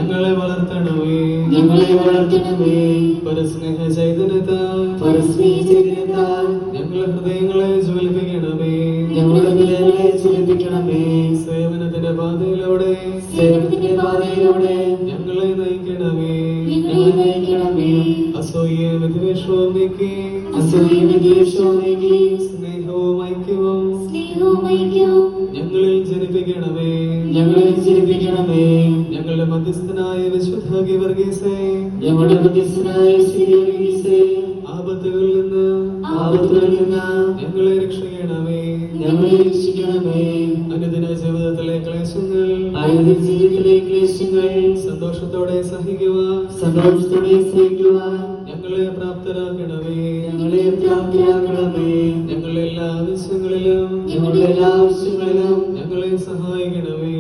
ഞങ്ങളെ വളർത്തണമേ പരസ്നേഹ ചൈതന്യത്താൽ ഞങ്ങളുടെ ഹൃദയങ്ങളെ ജ്വലിപ്പിക്കണമേ സേവനത്തിന്റെ പാതയിലൂടെ ഞങ്ങളെ നയിക്കണമേ അസൂയ വിദ്വേഷവും നീക്കി സ്നേഹവും ഐക്യവും ഞങ്ങളിൽ ജനിപ്പിക്കണമേ ഞങ്ങളുടെ മധ്യസ്ഥനായ വിശുദ്ധ ഗീവർഗീസേ ആപത്തുകളിൽ നിന്ന് ഞങ്ങളെ രക്ഷിക്കണമേ അനുദിന ജീവിതത്തിലെ ക്ലേശങ്ങൾ സന്തോഷത്തോടെ സഹിക്കുവാൻ ഞങ്ങളെ പ്രാപ്തരാക്കണമേ ഞങ്ങളുടെ എല്ലാ ആവശ്യങ്ങളിലും ഞങ്ങളെ സഹായിക്കണമേ.